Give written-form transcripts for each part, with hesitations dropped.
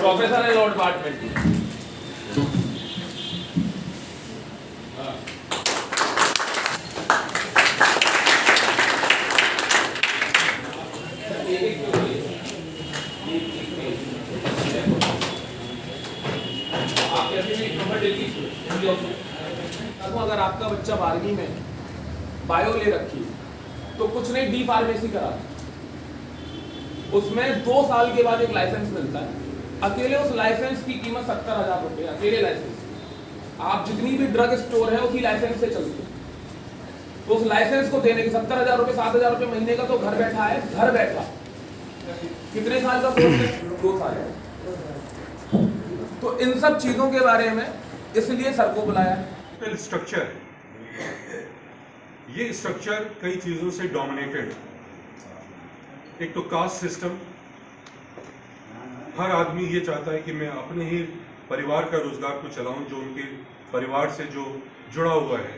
Professor है law department. अगर आपका बच्चा 12वीं में बायो ले रखी तो कुछ नहीं, डी फार्मेसी करा, उसमें 2 साल के बाद एक लाइसेंस मिलता है। अकेले उस लाइसेंस की कीमत 70,000 रुपये, अकेले लाइसेंस। आप जितनी भी ड्रग स्टोर है उसी लाइसेंस से चलती है, तो उस लाइसेंस को देने के 70,000 रुपये, 7,000 रुपये महीने का तो घर बैठा है। घर बैठा कितने साल का कोर्स है? 2 साल है। तो इन सब चीजों के बारे में इसलिए सर को बुलाया। स्ट्रक्चर, ये स्ट्रक्चर कई चीजों से डोमिनेटेड। एक तो कास्ट सिस्टम, हर आदमी ये चाहता है कि मैं अपने ही परिवार का रोजगार को चलाऊं, जो उनके परिवार से जो जुड़ा हुआ है,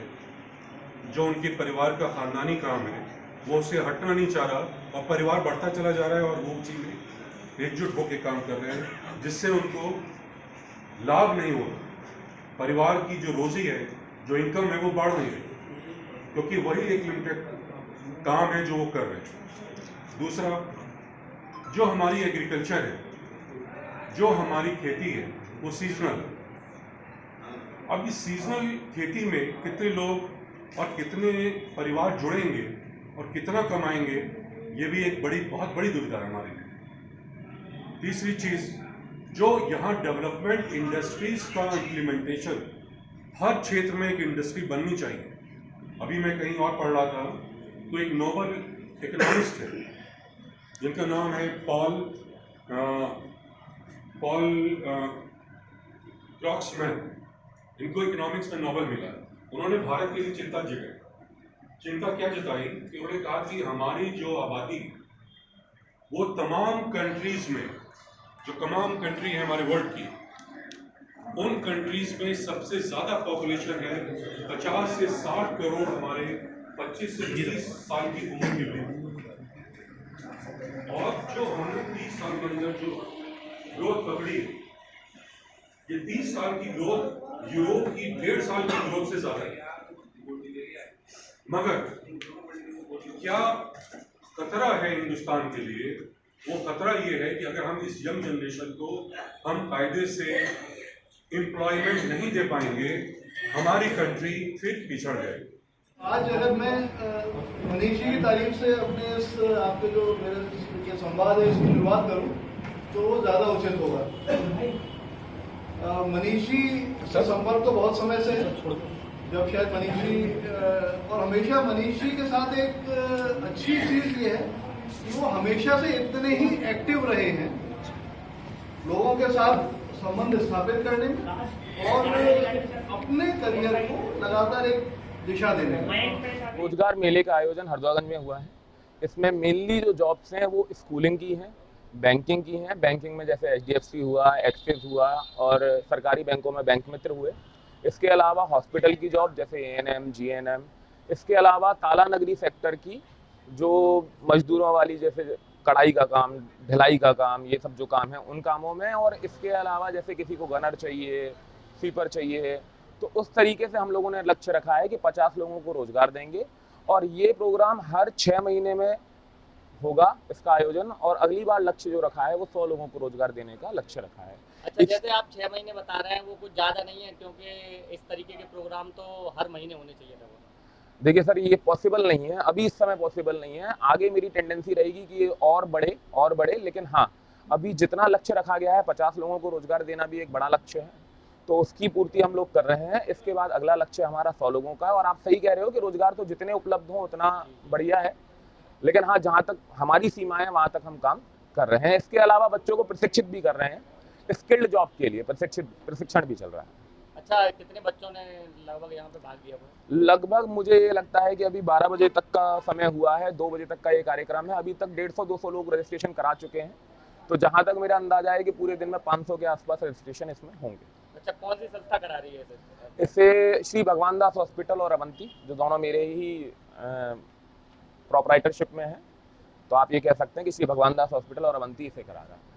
जो उनके परिवार का खानदानी काम है, वो उससे हटना नहीं चाह रहा, और परिवार बढ़ता चला जा रहा है और वो उसी में एकजुट होकर काम कर रहे हैं, जिससे उनको लाभ नहीं हो रहा। परिवार की जो रोजी है, जो इनकम है, वो बढ़ नहीं रही, क्योंकि वही एक लिमिटेड काम है जो वो कर रहे हैं। दूसरा, जो हमारी एग्रीकल्चर है, जो हमारी खेती है, वो सीजनल है। अब इस सीजनल खेती में कितने लोग और कितने परिवार जुड़ेंगे और कितना कमाएंगे, ये भी एक बहुत बड़ी दुविधा है हमारे लिए। तीसरी चीज, जो यहाँ डेवलपमेंट इंडस्ट्रीज का इम्प्लीमेंटेशन, हर क्षेत्र में एक इंडस्ट्री बननी चाहिए। अभी मैं कहीं और पढ़ रहा था, तो एक नोबल इकोनॉमिस्ट है जिनका नाम है पॉल क्रॉक्समैन। इनको इकोनॉमिक्स में नोबल मिला। उन्होंने भारत के लिए चिंता क्या जताई कि उन्होंने कहा कि हमारी जो आबादी, वो तमाम कंट्रीज में, जो तमाम कंट्री है हमारे वर्ल्ड की, उन कंट्रीज में सबसे ज्यादा पॉपुलेशन है 50 से 60 करोड़ हमारे 25 से 30 साल की उम्र के लोग। और जो हमने 30 साल के अंदर जो ग्रोथ पकड़ी, ये 30 साल की ग्रोथ यूरोप की 1.5 साल की ग्रोथ से ज्यादा है। मगर क्या खतरा है हिंदुस्तान के लिए? वो खतरा ये है कि अगर हम इस यंग जनरेशन को हम कायदे से एम्प्लॉयमेंट नहीं दे पाएंगे, हमारी कंट्री फिर पिछड़ जाएगी। आज अगर मैं मनीष जी की तारीफ से अपने इस आपके जो मेरे संवाद है इसकी शुरुआत करूं, तो वो ज़्यादा उचित होगा। मनीष जी से संपर्क तो बहुत समय से है, जब शायद मनीष जी और हमेशा मनीष जी के साथ एक अच्छी चीज़ ये है कि वो हमेशा से इतने ही एक्टिव रहे हैं लोगों के साथ संबंध स्थापित करने में और अपने करियर को लगातार एक दिशा देने में। रोजगार मेले का आयोजन हरदोगंज में हुआ है। इसमें मेनली जो जॉब्स हैं वो स्कूलिंग की हैं, बैंकिंग की हैं। बैंकिंग में जैसे HDFC हुआ, एक्सिस हुआ, और सरकारी बैंकों में बैंक मित्र हुए। इसके अलावा हॉस्पिटल की जॉब जैसे ANM, GNM। इसके अलावा ताला नगरी सेक्टर की जो मजदूरों वाली, जैसे कढ़ाई का काम, ढलाई का काम, ये सब जो काम है उन कामों में। और इसके अलावा जैसे किसी को गनर चाहिए, स्वीपर चाहिए, तो उस तरीके से हम लोगों ने लक्ष्य रखा है कि 50 लोगों को रोजगार देंगे। और ये प्रोग्राम हर 6 महीने में होगा इसका आयोजन। और अगली बार लक्ष्य जो रखा है वो 100 लोगों को रोजगार देने का लक्ष्य रखा है। अच्छा, जैसे आप 6 महीने बता रहे हैं, वो कुछ ज़्यादा नहीं है, क्योंकि इस तरीके के प्रोग्राम तो हर महीने होने चाहिए था। देखिए सर, ये पॉसिबल नहीं है, अभी इस समय पॉसिबल नहीं है। आगे मेरी टेंडेंसी रहेगी कि ये और बढ़े। लेकिन हाँ, अभी जितना लक्ष्य रखा गया है, 50 लोगों को रोजगार देना भी एक बड़ा लक्ष्य है, तो उसकी पूर्ति हम लोग कर रहे हैं। इसके बाद अगला लक्ष्य हमारा 100 लोगों का है। और आप सही कह रहे हो कि रोजगार तो जितने उपलब्ध हो उतना बढ़िया है, लेकिन हाँ, जहाँ तक हमारी सीमा है वहाँ तक हम काम कर रहे हैं। इसके अलावा बच्चों को प्रशिक्षित भी कर रहे हैं, स्किल्ड जॉब के लिए प्रशिक्षण भी चल रहा है। अच्छा, कितने बच्चों ने लगभग यहाँ पे भाग लिया? लगभग मुझे ये लगता है कि अभी 12 बजे तक का समय हुआ है, 2 बजे तक का ये कार्यक्रम है। अभी तक 150-200 लोग रजिस्ट्रेशन करा चुके हैं। तो जहाँ तक मेरा अंदाजा है कि पूरे दिन में 500 के आसपास रजिस्ट्रेशन इसमें होंगे। अच्छा, कौन सी संस्था करा रही है इसे श्री भगवान दास हॉस्पिटल और अवंती, जो दोनों मेरे ही प्रोप्राइटरशिप में है। तो आप ये कह सकते हैं कि श्री भगवान दास हॉस्पिटल और अवंती इसे करा रहा है।